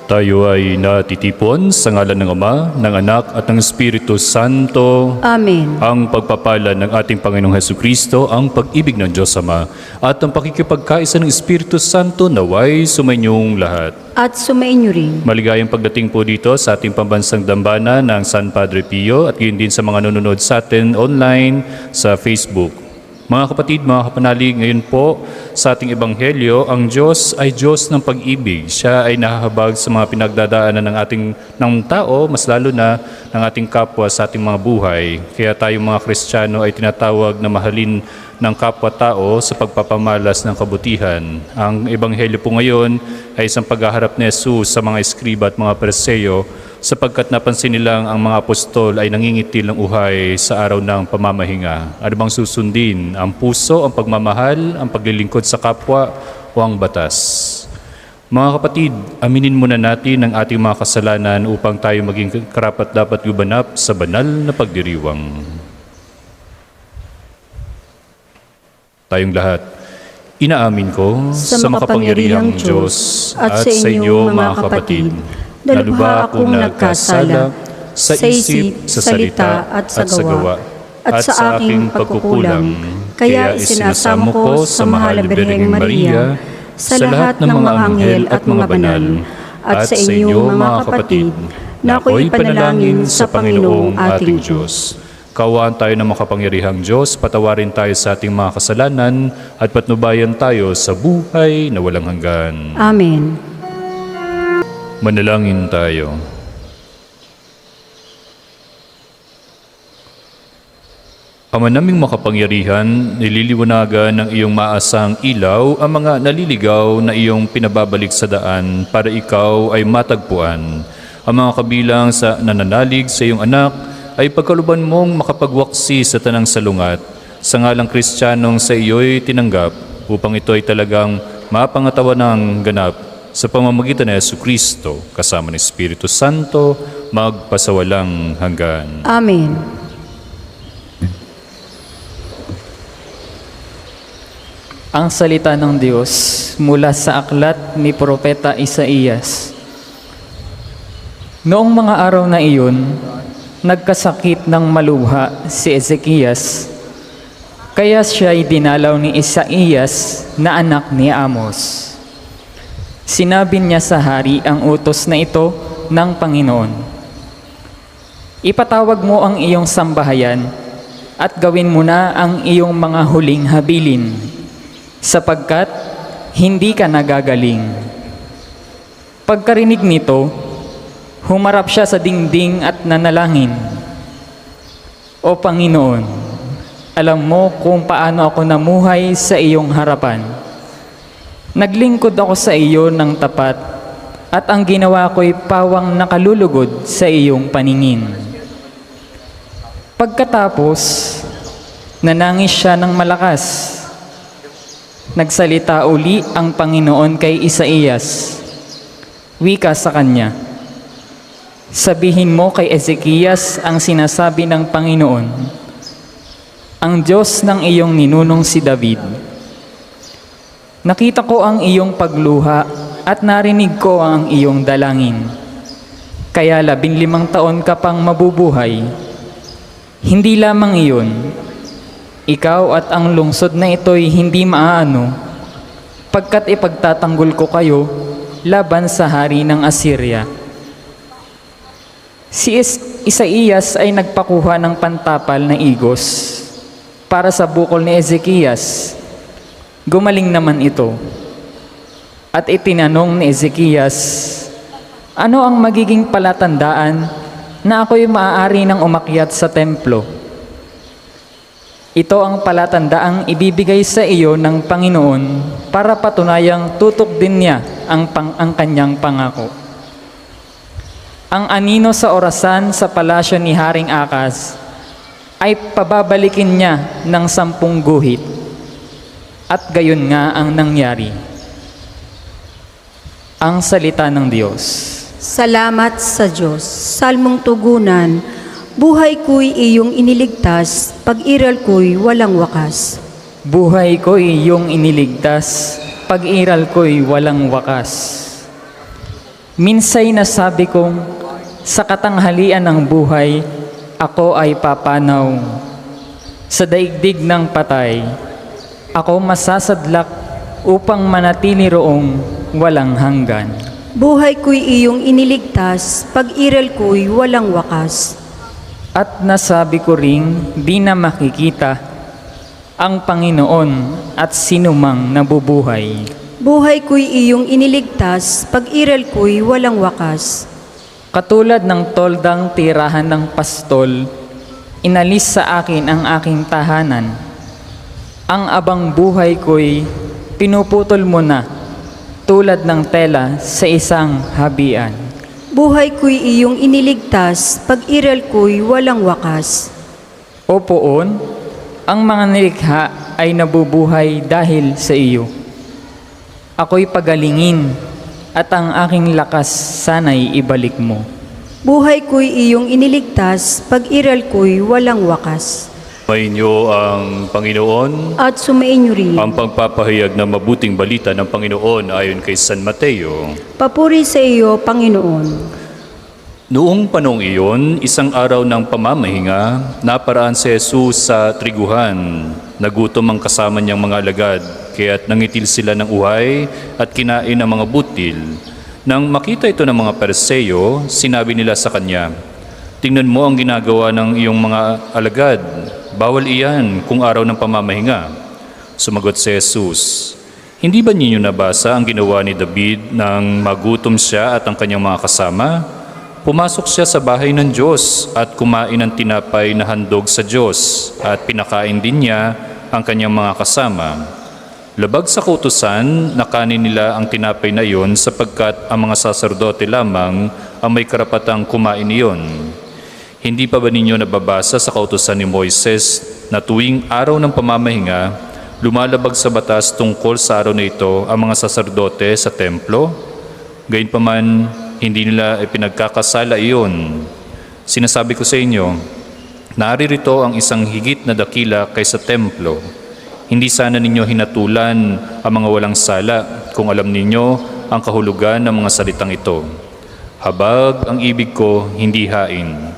Tayo ay natitipon sa ngalan ng Ama, ng Anak at ng Espiritu Santo. Amen. Ang pagpapala ng ating Panginoong Hesukristo, ang pag-ibig ng Diyos Ama, at ang pakikipagkaisa ng Espiritu Santo naway sumainyong lahat. At sumainyo rin. Maligayang pagdating po dito sa ating pambansang dambana ng San Padre Pio at gayon din sa mga nanonood sa atin online sa Facebook. Mga kapatid, mga kapanalig, ngayon po sa ating Ebanghelyo, ang Diyos ay Diyos ng pag-ibig. Siya ay nahahabag sa mga pinagdadaanan ng tao, mas lalo na ng ating kapwa sa ating mga buhay. Kaya tayo mga Kristiyano ay tinatawag na mahalin ng kapwa-tao sa pagpapamalas ng kabutihan. Ang Ebanghelyo po ngayon ay isang paghaharap ni Jesus sa mga eskriba at mga Pariseo sapagkat napansin nilang ang mga apostol ay nangingitil ng uhay sa araw ng pamamahinga. Ano bang susundin? Ang puso, ang pagmamahal, ang paglilingkod sa kapwa o ang batas? Mga kapatid, aminin muna natin ang ating mga kasalanan upang tayo maging karapat-dapat gumanap sa banal na pagdiriwang. Tayong lahat, inaamin ko sa makapangyarihang Diyos at sa inyo mga kapatid, na lubha akong nagkasala sa isip, sa salita at sa gawa, at sa aking pagkukulang. Kaya isinasamo ko sa mahal na Birheng Maria, sa lahat ng mga anghel at mga banal, at sa inyo mga kapatid, na ako'y panalangin sa Panginoong ating Diyos. Kaawaan tayo ng makapangyarihang Diyos, patawarin tayo sa ating mga kasalanan, at patnubayan tayo sa buhay na walang hanggan. Amen. Manalangin tayo. Ama naming makapangyarihan, nililiwanagan ng iyong maasang ilaw ang mga naliligaw na iyong pinababalik sa daan para ikaw ay matagpuan. Ang mga kabilang sa nananalig sa iyong anak ay pagkaluban mong makapagwaksi sa tanang salungat. Sa ngalang Kristiyanong sa iyo'y tinanggap upang ito ay talagang mapangatawan ng ganap sa pamamagitan ni Jesucristo, kasama ng Espiritu Santo, magpasawalang hanggan. Amen. Ang salita ng Diyos mula sa aklat ni Propeta Isaías. Noong mga araw na iyon, nagkasakit ng malubha si Ezekias, kaya siya'y dinalaw ni Isaías na anak ni Amos. Sinabi niya sa hari ang utos na ito ng Panginoon. Ipatawag mo ang iyong sambahayan at gawin mo na ang iyong mga huling habilin, sapagkat hindi ka nagagaling. Pagkarinig nito, humarap siya sa dingding at nanalangin. O Panginoon, alam mo kung paano ako namuhay sa iyong harapan. Naglingkod ako sa iyo ng tapat at ang ginawa ko'y pawang nakalulugod sa iyong paningin. Pagkatapos, nanangis siya ng malakas. Nagsalita uli ang Panginoon kay Isaías. Wika sa kanya, sabihin mo kay Ezekias ang sinasabi ng Panginoon, ang Diyos ng iyong ninunong si David. Nakita ko ang iyong pagluha at narinig ko ang iyong dalangin. Kaya 15 taon ka pang mabubuhay. Hindi lamang iyon, ikaw at ang lungsod na ito'y hindi maaano, pagkat ipagtatanggol ko kayo laban sa hari ng Assyria. Si Isaías ay nagpakuha ng pantapal na igos para sa bukol ni Ezekias. Gumaling naman ito. At itinanong ni Ezekias, ano ang magiging palatandaan na ako'y maaari ng umakyat sa templo? Ito ang palatandaang ibibigay sa iyo ng Panginoon para patunayang tutok din niya ang kanyang pangako. Ang anino sa orasan sa palasyo ni Haring Akas ay pababalikin niya ng 10 guhit. At gayon nga ang nangyari. Ang salita ng Diyos. Salamat sa Diyos. Salmong tugunan, buhay ko'y iyong iniligtas, pag-iral ko'y walang wakas. Buhay ko'y iyong iniligtas, pag-iral ko'y walang wakas. Minsay nasabi kong, sa katanghalian ng buhay, ako ay papanaw. Sa daigdig ng patay, ako masasadlak upang manatili roong walang hanggan. Buhay ko'y iyong iniligtas, pag-iral ko'y walang wakas. At nasabi ko ring di na makikita ang Panginoon at sinumang nabubuhay. Buhay ko'y iyong iniligtas, pag-iral ko'y walang wakas. Katulad ng toldang tirahan ng pastol, inalis sa akin ang aking tahanan. Ang abang buhay ko'y pinuputol mo na, tulad ng tela sa isang habian. Buhay ko'y iyong iniligtas, pag-iral ko'y walang wakas. O poon, ang mga nilikha ay nabubuhay dahil sa iyo. Ako'y pagalingin at ang aking lakas sana'y ibalik mo. Buhay ko'y iyong iniligtas, pag-iral ko'y walang wakas. Mainyo ang Panginoon. At sumainyo rin. Ang pagpapahayag ng mabuting balita ng Panginoon ayon kay San Mateo. Papuri sa iyo, Panginoon. Noong panong iyon, isang araw ng pamamahinga, naparaan si Jesus sa triguhan. Nagutom ang kasama niyang mga alagad, kaya't nangitil sila ng uhay at kinain ang mga butil. Nang makita ito ng mga Pariseo, sinabi nila sa kanya, "Tingnan mo ang ginagawa ng iyong mga alagad. Bawal iyan kung araw ng pamamahinga." Sumagot si Jesus, "Hindi ba ninyo nabasa ang ginawa ni David nang magutom siya at ang kanyang mga kasama? Pumasok siya sa bahay ng Diyos at kumain ng tinapay na handog sa Diyos at pinakain din niya ang kanyang mga kasama. Labag sa kautusan, nakanin nila ang tinapay na iyon sapagkat ang mga saserdote lamang ang may karapatang kumain iyon. Hindi pa ba ninyo nababasa sa kautusan ni Moises na tuwing araw ng pamamahinga, lumalabag sa batas tungkol sa araw na ito ang mga saserdote sa templo? Gayunpaman, hindi nila ipinagkakasala iyon. Sinasabi ko sa inyo, naririto ang isang higit na dakila kaysa templo. Hindi sana ninyo hinatulan ang mga walang sala kung alam ninyo ang kahulugan ng mga salitang ito. Habag ang ibig ko, hindi hain.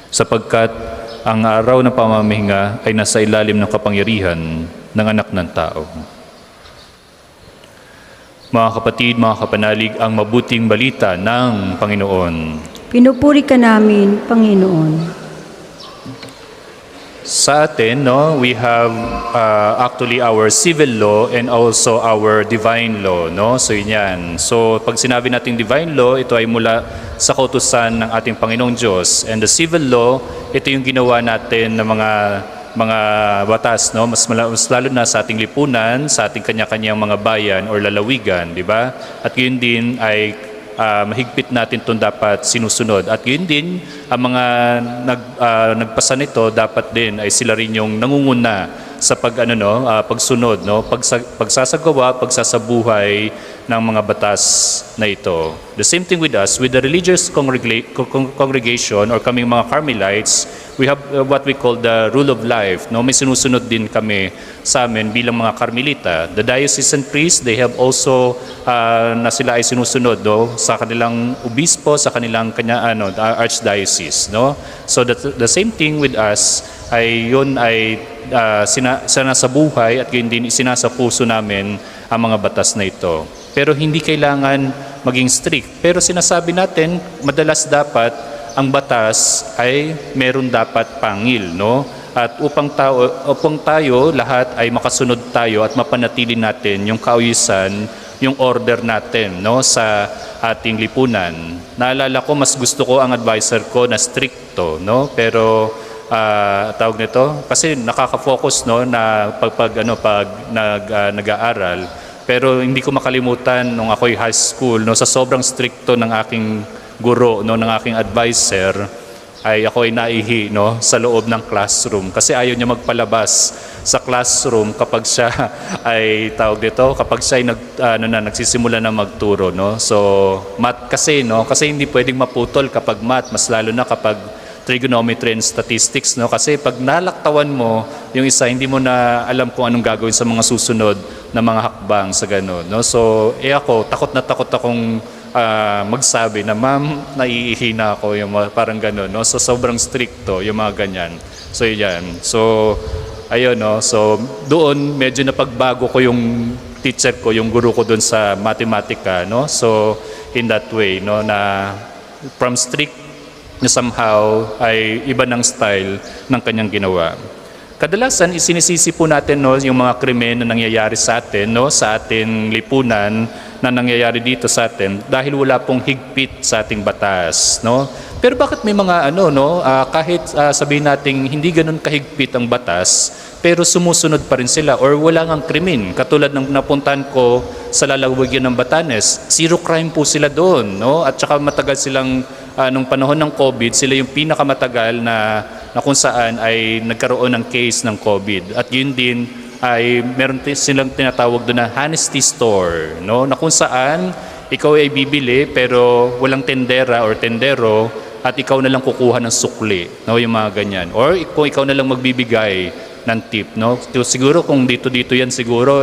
Sapagkat ang araw ng pamamahinga ay nasa ilalim ng kapangyarihan ng anak ng tao." Mga kapatid, mga kapanalig, ang mabuting balita ng Panginoon. Pinupuri ka namin, Panginoon. Sa atin, no, we have actually our civil law and also our divine law, no? So yun yan. So pag sinabi nating divine law, ito ay mula sa kautusan ng ating Panginoong Diyos. And the civil law, ito yung ginawa natin ng mga batas, no? Mas lalo na sa ating lipunan, sa ating kanya-kanyang mga bayan or lalawigan, di ba? At yun din ay mahigpit natin itong dapat sinusunod. At yun din, ang mga nagpasa nito, dapat din ay sila rin yung nangunguna sa pagsunod, no? Pagsasagawa, pagsasabuhay ng mga batas na ito. The same thing with us, with the religious congregation or kaming mga Carmelites, we have what we call the rule of life, no? May sinusunod din kami sa amin bilang mga Carmelita. The diocesan priests, they have also na sila ay sinusunod, no? Sa kanilang obispo, sa kanilang archdiocese, no? So the same thing with us ay yun ay sinasabuhay at yun din isinasa puso namin ang mga batas na ito. Pero hindi kailangan maging strict. Pero sinasabi natin, madalas dapat ang batas ay meron dapat pangil, no? At upang tayo lahat ay makasunod tayo at mapanatili natin yung kaayusan, yung order natin, no, sa ating lipunan. Naalala ko, mas gusto ko ang advisor ko na stricto, no? Pero tawag nito kasi nakaka-focus, no, na pag nag-aaral. Pero hindi ko makalimutan nung ako'y high school, no, sa sobrang stricto ng aking guro, no, ng aking advisor, ay ako ay naihi, no, sa loob ng classroom kasi ayaw niya magpalabas sa classroom kapag siya ay kapag siya ay nagsisimula na magturo, no. So math kasi, no, kasi hindi pwedeng maputol kapag math, mas lalo na kapag trigonometry and statistics, no, kasi pag nalaktawan mo yung isa, hindi mo na alam kung anong gagawin sa mga susunod na mga hakbang sa gano'n, no. So ako takot na takot akong magsabi na, ma'am, naiihina ako, yung parang gano'n, no? So sobrang stricto yung mga ganyan. So yan. So ayun, no? So doon medyo napagbago ko yung teacher ko, yung guru ko doon sa matematika, no? So in that way, no, na from strict na somehow ay iba ng style ng kanyang ginawa. Kadalasan isinisisi po natin, no, yung mga krimen na nangyayari sa atin, no, sa ating lipunan na nangyayari dito sa atin dahil wala pong higpit sa ating batas, no? Pero bakit may mga kahit sabihin nating hindi ganoon kahigpit ang batas, pero sumusunod pa rin sila or wala ngang krimen? Katulad ng napuntahan ko sa lalawigan ng Batanes, zero crime po sila doon, no? At saka matagal silang nung panahon ng COVID, sila yung pinakamatagal na kung saan ay nagkaroon ng case ng COVID. At yun din ay meron silang tinatawag doon na honesty store, no? Na kung saan ikaw ay bibili pero walang tendera or tendero at ikaw na lang kukuha ng sukli, no, yung mga ganyan. Or kung ikaw na lang magbibigay ng tip, no? Siguro kung dito yan siguro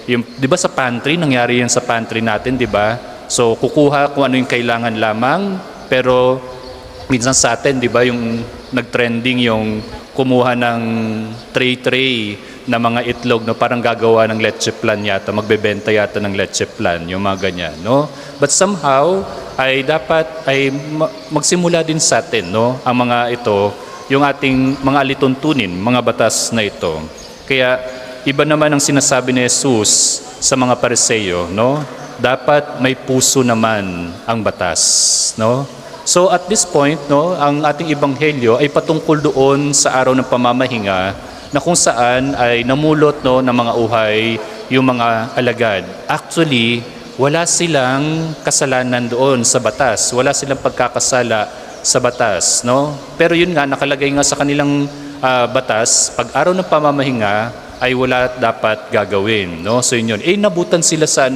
yung 'di ba sa pantry nangyari yan sa pantry natin, 'di ba? So kukuha kung ano yung kailangan lamang, pero minsan sa atin, 'di ba, yung nagtrending yung kumuha ng tray na mga itlog, no, parang gagawa ng leche plan yata, magbebenta yata ng leche plan, yung mga ganyan, no? But somehow ay dapat ay magsimula din sa atin, no, ang mga ito, yung ating mga alituntunin, mga batas na ito. Kaya iba naman ang sinasabi ni Jesus sa mga Pariseo, no? Dapat may puso naman ang batas, no? So at this point, no, ang ating ebanghelyo ay patungkol doon sa araw ng pamamahinga na kung saan ay namulot, no, ng mga uhay yung mga alagad. Actually, wala silang kasalanan doon sa batas. Wala silang pagkakasala sa batas, no? Pero yun nga, nakalagay nga sa kanilang batas, pag araw ng pamamahinga ay wala dapat gagawin, no? So yun. Nabutan sila sa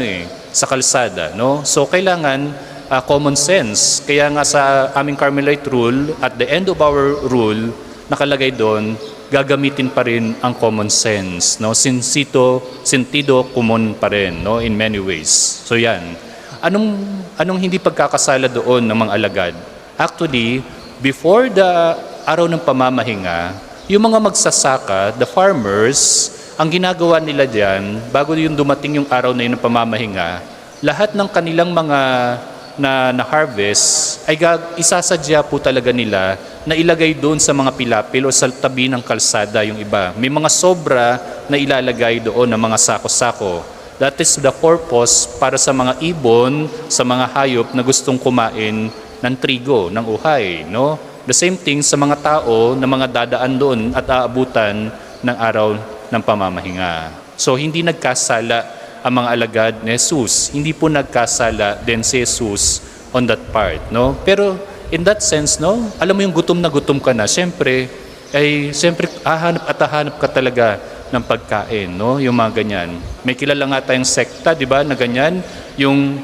sa kalsada, no? So kailangan common sense. Kaya nga sa aming Carmelite rule, at the end of our rule, nakalagay doon, gagamitin pa rin ang common sense, no? Sentido común pa rin, no, in many ways. So yan. Anong hindi pagkakasala doon ng mga alagad? Actually, before the araw ng pamamahinga, yung mga magsasaka, the farmers, ang ginagawa nila diyan, bago yung dumating yung araw na yun ng pamamahinga, lahat ng kanilang mga na harvest ay isasadya po talaga nila na ilagay doon sa mga pilapil o sa tabi ng kalsada yung iba. May mga sobra na ilalagay doon ng mga sako-sako. That is the purpose para sa mga ibon, sa mga hayop na gustong kumain ng trigo, ng uhay, no? The same thing sa mga tao na mga dadaan doon at aabutan ng araw ng pamamahinga. So hindi nagkasala ang mga alagad ni Jesus. Hindi po nagkasala din si Jesus on that part, no? Pero in that sense, no, alam mo yung gutom na gutom ka na, siyempre hahanap ka talaga ng pagkain, no? Yung mga ganyan. May kilala nga tayong sekta, di ba, na ganyan, yung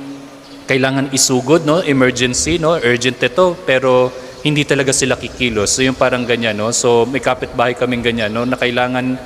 kailangan isugod, no? Emergency, no? Urgent ito, pero hindi talaga sila kikilos. So yung parang ganyan, no? So may kapitbahay kaming ganyan, no, na kailangan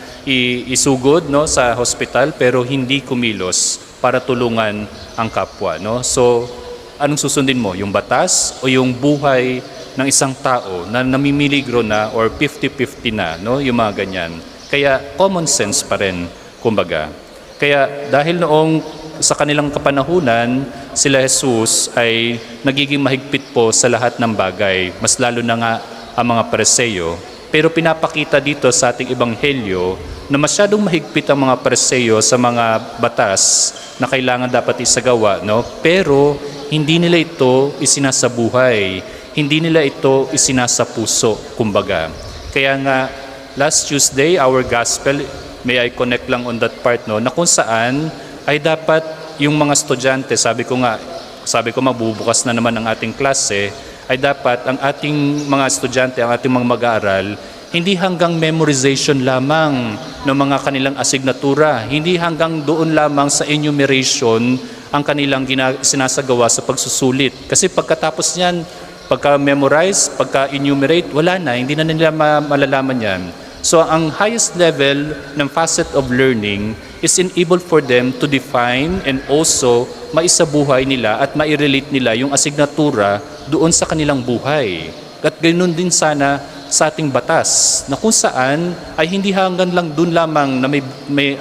isugod, no, sa hospital pero hindi kumilos para tulungan ang kapwa, no? So anong susundin mo? Yung batas o yung buhay ng isang tao na namimiligro na or 50-50 na, no? Yung mga ganyan. Kaya common sense pa rin, kumbaga. Kaya dahil noong sa kanilang kapanahunan, sila Jesus ay nagiging mahigpit po sa lahat ng bagay, mas lalo na nga ang mga Pariseo. Pero pinapakita dito sa ating ebanghelyo na masyadong mahigpit ang mga Pariseo sa mga batas na kailangan dapat isagawa, no? Pero hindi nila ito isinasabuhay, hindi nila ito isinasapuso, kumbaga. Kaya nga, last Tuesday, our gospel, may I connect lang on that part, no, na kung saan ay dapat yung mga estudyante, sabi ko magbubukas na naman ang ating klase, ay dapat ang ating mga estudyante, ang ating mga mag-aaral, hindi hanggang memorization lamang ng mga kanilang asignatura, hindi hanggang doon lamang sa enumeration ang kanilang sinasagawa sa pagsusulit. Kasi pagkatapos niyan, pagka-memorize, pagka-enumerate, wala na, hindi na nila malalaman yan. So ang highest level ng facet of learning is enable for them to define and also maisabuhay nila at mairelate nila yung asignatura doon sa kanilang buhay. At ganoon din sana sa ating batas na kung saan ay hindi hanggang lang doon lamang na may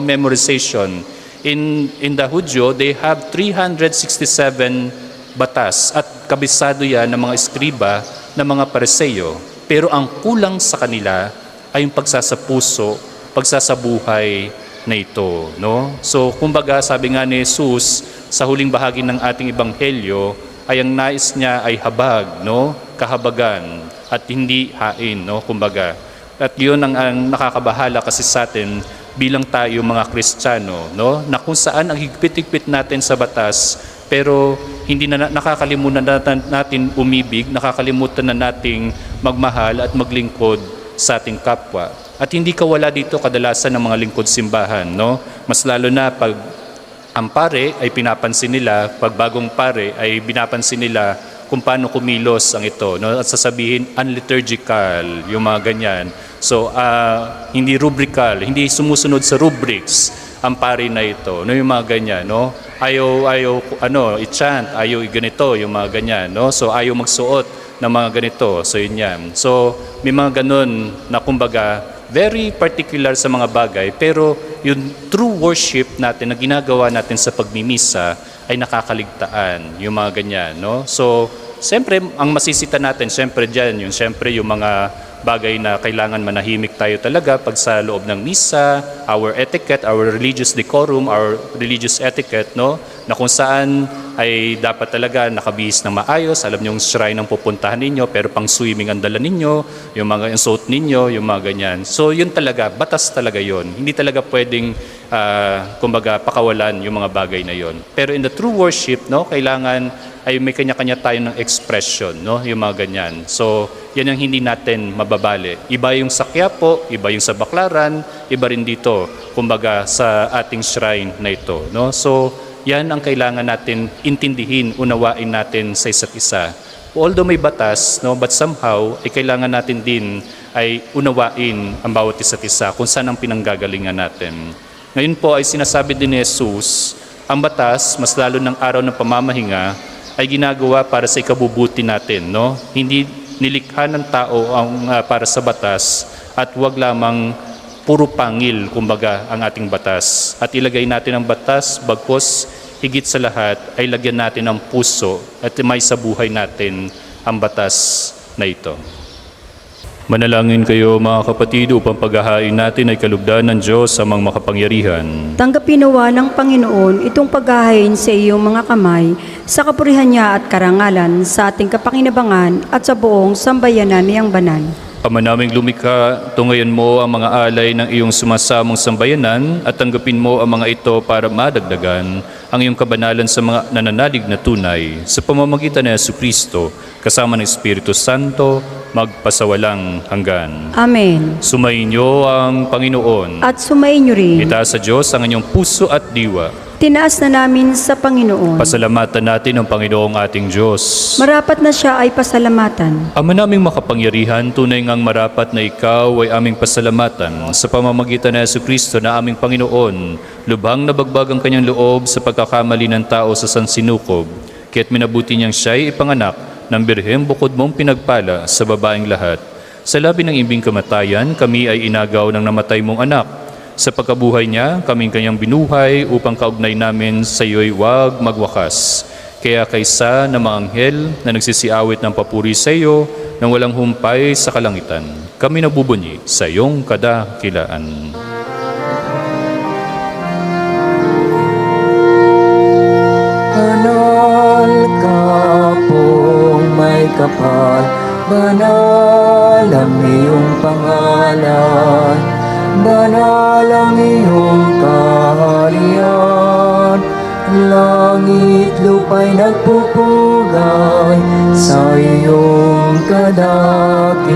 memorization. In the Hudyo, they have 367 batas at kabisado yan ng mga eskriba ng mga Pariseo. Pero ang kulang sa kanila ay yung pagsasapuso, pagsasabuhay na ito, no? So, kumbaga, sabi nga ni Jesus sa huling bahagi ng ating ebanghelyo, ay ang nais niya ay habag, no? Kahabagan at hindi hain, no? Kumbaga. At 'yun ang nakakabahala kasi sa atin bilang tayo mga Kristiyano, no? Na kung saan ang higpit-higpit natin sa batas, pero hindi na nakakalimutan natin umibig, nakakalimutan na nating magmahal at maglingkod sa ating kapwa. At hindi kawala dito kadalasan ng mga lingkod simbahan, no? Mas lalo na pag ang pare ay pinapansin nila, pag bagong pare ay binapansin nila kung paano kumilos ang ito, no? At sasabihin unliturgical, yung mga ganyan. So, hindi rubrical, hindi sumusunod sa rubrics ang pare na ito, no? Yung mga ganyan, no? Ayaw i-chant, ayaw ganito, yung mga ganyan, no? So, ayaw magsuot ng mga ganito. So, yun yan. So, may mga ganun na kumbaga, very particular sa mga bagay, pero yung true worship natin na ginagawa natin sa pagmimisa ay nakakaligtaan, yung mga ganyan, no? So, siyempre, ang masisita natin, siyempre dyan, siyempre yung mga bagay na kailangan manahimik tayo talaga pag sa loob ng misa, our etiquette, our religious decorum, our religious etiquette, no? Na kung saan ay dapat talaga nakabihis ng maayos, alam niyo yung shrine ang pupuntahan ninyo, pero pang swimming ang dala ninyo, yung mga suot ninyo, yung mga ganyan. So yun talaga, batas talaga yun. Hindi talaga pwedeng, kumbaga, pakawalan yung mga bagay na yun. Pero in the true worship, no, kailangan ay may kanya-kanya tayo ng expression, no, yung mga ganyan. So yan ang hindi natin mababali. Iba yung sa Quiapo, iba yung sa Baclaran, iba rin dito, kumbaga, sa ating shrine na ito, no. So yan ang kailangan natin intindihin, unawain natin sa isa't isa. Although may batas, no, but somehow ay kailangan natin din ay unawain ang bawat isa't isa kung saan ang pinanggagalingan natin. Ngayon po ay sinasabi din ni Jesus, ang batas, mas lalo ng araw ng pamamahinga, ay ginagawa para sa ikabubuti natin, no? Hindi nilikha ng tao ang para sa batas at wag lamang puro pangil, kumbaga, ang ating batas. At ilagay natin ang batas, bagkos higit sa lahat ay lagyan natin ang puso at may sa buhay natin ang batas na ito. Manalangin kayo mga kapatid upang paghahain natin ay kalugdan ng Diyos sa mga makapangyarihan. Tanggapin nawa ng Panginoon itong paghahain sa iyong mga kamay, sa kapurihan niya at karangalan, sa ating kapakinabangan at sa buong sambayanan niyang banal. Ama naming lumikha, tungayan mo ang mga alay ng iyong sumasamong sambayanan at tanggapin mo ang mga ito para madagdagan ang iyong kabanalan sa mga nananalig na tunay sa pamamagitan ni Jesucristo kasama ng Espiritu Santo magpasawalang hanggan. Amen. Sumainyo ang Panginoon. At sumainyo rin. Itaas sa Diyos ang inyong puso at diwa. Tinaas na namin sa Panginoon. Pasalamatan natin ang Panginoong ating Diyos. Marapat na siya ay pasalamatan. Ama naming makapangyarihan, tunay ngang marapat na ikaw ay aming pasalamatan sa pamamagitan ni Jesucristo na aming Panginoon. Lubhang nabagbag ang kanyang loob sa pagkakamali ng tao sa sansinukob, kaya't minabuti niyang siya'y ipanganak ng birhem bukod mong pinagpala sa babaeng lahat. Sa labi ng imbing kamatayan, kami ay inagaw ng namatay mong anak. Sa pagkabuhay niya, kaming kanyang binuhay upang kaugnay namin sa iyo'y wag magwakas. Kaya kaysa na mga anghel na nagsisiawit ng papuri sa iyo nang walang humpay sa kalangitan, kami nabubunyi sa iyong kadakilaan. Banal ka pong may kapal, banal ang iyong pangalan, banal ang iyong kaharian. Langit lupa'y nagpupugay sa iyong kadakilan.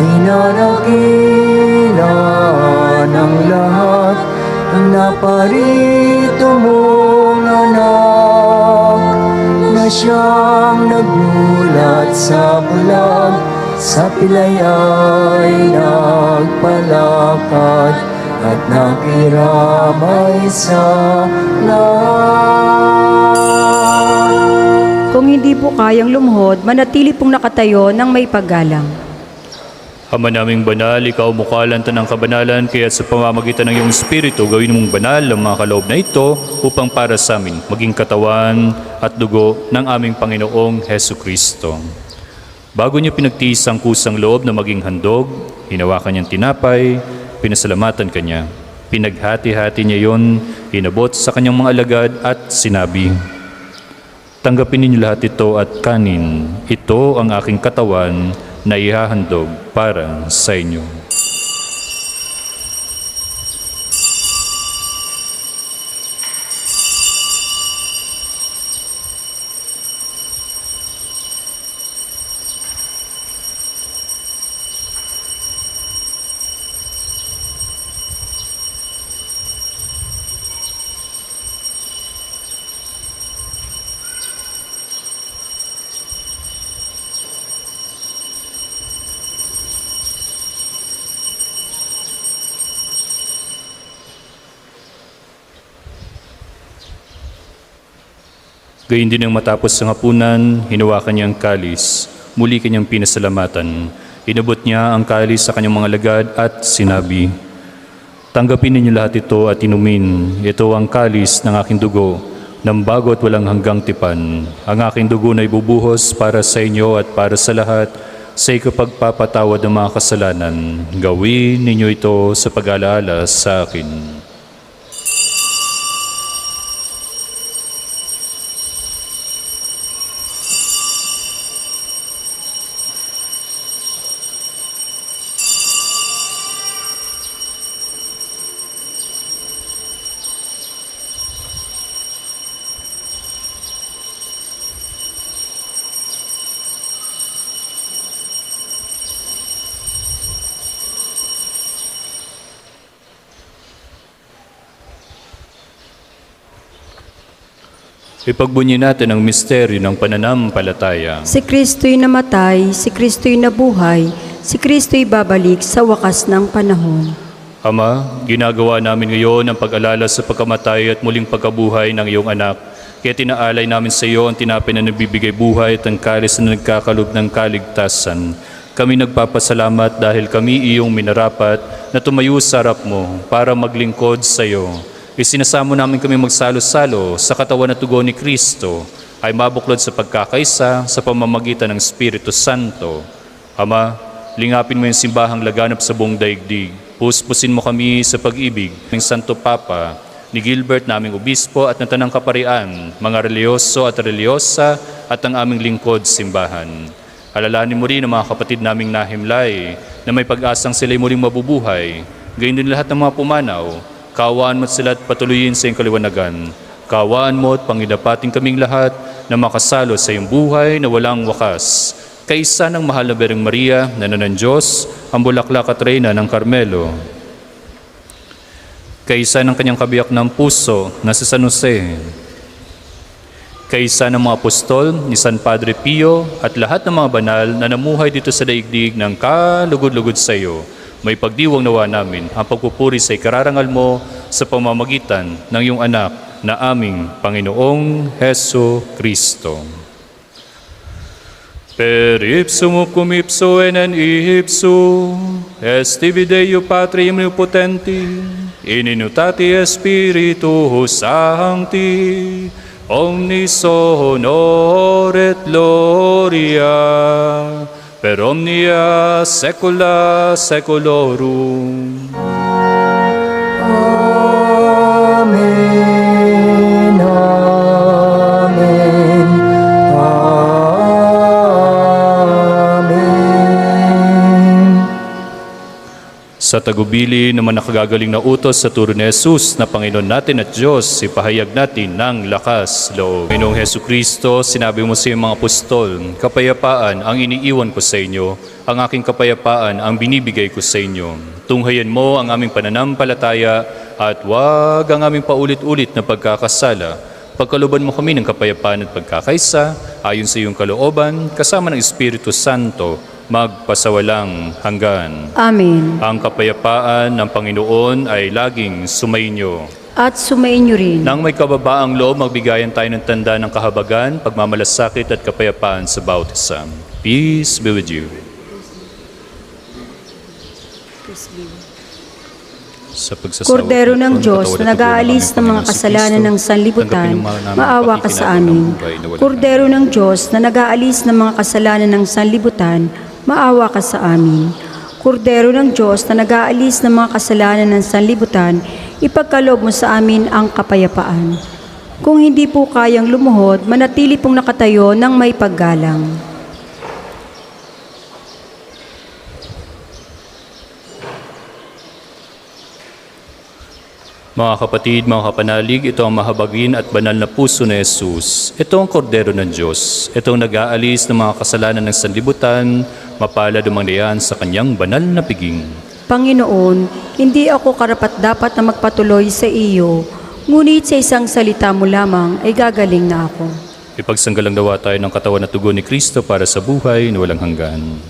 Dinarakilan ang lahat ang naparito mong anak, na siyang nagmulat sa bulag, sa pilay ay nagpalakad, at nakiramay sa lahat. Kung hindi po kayang lumuhod, manatili pong nakatayo ng may paggalang. Ama naming banal, ikaw mukalantan ng kabanalan, kaya sa pamamagitan ng iyong Espiritu, gawin mong banal ang mga kaloob na ito upang para sa amin maging katawan at dugo ng aming Panginoong Hesu Kristo. Bago niya pinagtiis ang kusang loob na maging handog, hinawakan niyang tinapay, pinasalamatan kanya. Pinaghati-hati niya yon, inabot sa kanyang mga alagad at sinabi, "Tanggapin ninyo lahat ito at kanin. Ito ang aking katawan na ihahandog para sa inyo." Gayun din ang matapos sa hapunan, hinawakan niya ang kalis, muli kanyang pinasalamatan. Inabot niya ang kalis sa kanyang mga lagad at sinabi, "Tanggapin ninyo lahat ito at inumin. Ito ang kalis ng aking dugo, ng bago at walang hanggang tipan. Ang aking dugo na ibubuhos para sa inyo at para sa lahat, sa ikapagpapatawad ng mga kasalanan. Gawin ninyo ito sa pag-alaala sa akin." Ipagbunyi natin ang misteryo ng pananampalataya. Si Kristo'y namatay, si Kristo'y nabuhay, si Kristo'y babalik sa wakas ng panahon. Ama, ginagawa namin ngayon ang pag-alala sa pagkamatay at muling pagkabuhay ng iyong anak. Kaya tinaalay namin sa iyo ang tinapay na nagbibigay buhay at ang kalis na nagkakalob ng kaligtasan. Kami nagpapasalamat dahil kami iyong minarapat na tumayo sa harap mo para maglingkod sa iyo. Isinasamo namin kami magsalo-salo sa katawan at dugo ni Kristo ay mabuklod sa pagkakaisa sa pamamagitan ng Espiritu Santo. Ama, lingapin mo yung simbahang laganap sa buong daigdig. Puspusin mo kami sa pag-ibig ng Santo Papa, ni Gilbert naming obispo at ng Tanang Kaparian, mga reliyoso at reliyosa at ang aming lingkod simbahan. Alalahanin mo rin ang mga kapatid naming nahimlay na may pag-asang sila'y muling mabubuhay. Gayon din lahat ng mga pumanaw. Kaawaan mo at sila at patuloyin sa iyong kaliwanagan. Kaawaan mo at pangidapating kaming lahat na makasalo sa iyong buhay na walang wakas. Kaisa ng mahal na Bereng Maria, na ng Diyos, ang bulaklak at reyna ng Carmelo. Kaisa ng kanyang kabiyak ng puso na si San Jose. Kaisa ng mga apostol ni San Padre Pio at lahat ng mga banal na namuhay dito sa daigdig ng kalugod-lugod sa iyo. May pagdiwang nawa namin ang pagpupuri sa ikararangal mo sa pamamagitan ng iyong anak na aming Panginoong Hesu Kristo. Per ipsum cum ipso en ipso, estibi Deo Patri omnipotenti, in unitate Spiritus Sancti, omnis honor et gloria, per omnia saecula saeculorum. Amen. Amen. Amen. Sa tagubili naman nakagagaling na utos sa turo ni Jesus na Panginoon natin at Diyos, ipahayag natin ng lakas loob. Panginoong Hesu Kristo, sinabi mo sa iyong mga apostol, kapayapaan ang iniiwan ko sa inyo, ang aking kapayapaan ang binibigay ko sa inyo. Tunghayan mo ang aming pananampalataya at huwag ang aming paulit-ulit na pagkakasala. Pagkaluban mo kami ng kapayapaan at pagkakaisa, ayon sa iyong kalooban, kasama ng Espiritu Santo, magpasawalang hanggan. Amen. Ang kapayapaan ng Panginoon ay laging sumainyo. At sumainyo rin. Nang may kababaang loob, magbigayan tayo ng tanda ng kahabagan, pagmamalasakit at kapayapaan sa bawat isa. Peace be with you. Sa pagsasawa Kordero ng at Diyos patawad na at nag-aalis tugunan ng mga Panginoon si kasalanan Kristo, ng sanlibutan, tanggapin ang mga namin maawa ka sa pakikinabang amin. ng buhay na walang Kordero ng Diyos na nag-aalis ng mga kasalanan ng sanlibutan, maawa ka sa amin. Kordero ng Diyos na nag-aalis ng mga kasalanan ng sanlibutan, ipagkaloob mo sa amin ang kapayapaan. Kung hindi po kayang lumuhod, manatili pong nakatayo ng may paggalang. Mga kapatid, mga kapanalig, ito ang mahabagin at banal na puso ni Jesus. Ito ang kordero ng Diyos. Ito ang nag-aalis ng mga kasalanan ng sanlibutan, mapalad umanglayan sa kanyang banal na piging. Panginoon, hindi ako karapat-dapat na magpatuloy sa iyo, ngunit sa isang salita mo lamang ay gagaling na ako. Ipagsanggalang dawa tayo ng katawan at tugon ni Kristo para sa buhay na walang hanggan.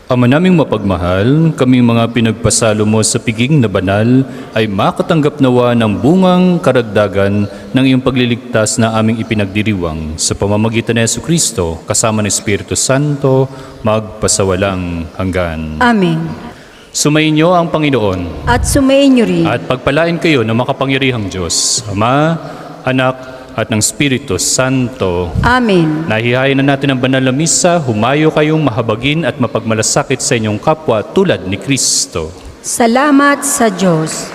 Ama naming mapagmahal, kaming mga pinagpasalo mo sa piging na banal ay makatanggap nawa ng bungang karagdagan ng iyong pagliligtas na aming ipinagdiriwang sa pamamagitan ni Jesucristo kasama ng Espiritu Santo magpasawalang hanggan. Amen. Sumainyo ang Panginoon At sumainyo rin. at pagpalain kayo ng makapangyarihang Diyos, Ama, Anak, at ng Espiritu Santo. Amen. Nahihayin na natin ang banal na misa, humayo kayong mahabagin at mapagmalasakit sa inyong kapwa tulad ni Kristo. Salamat sa Diyos.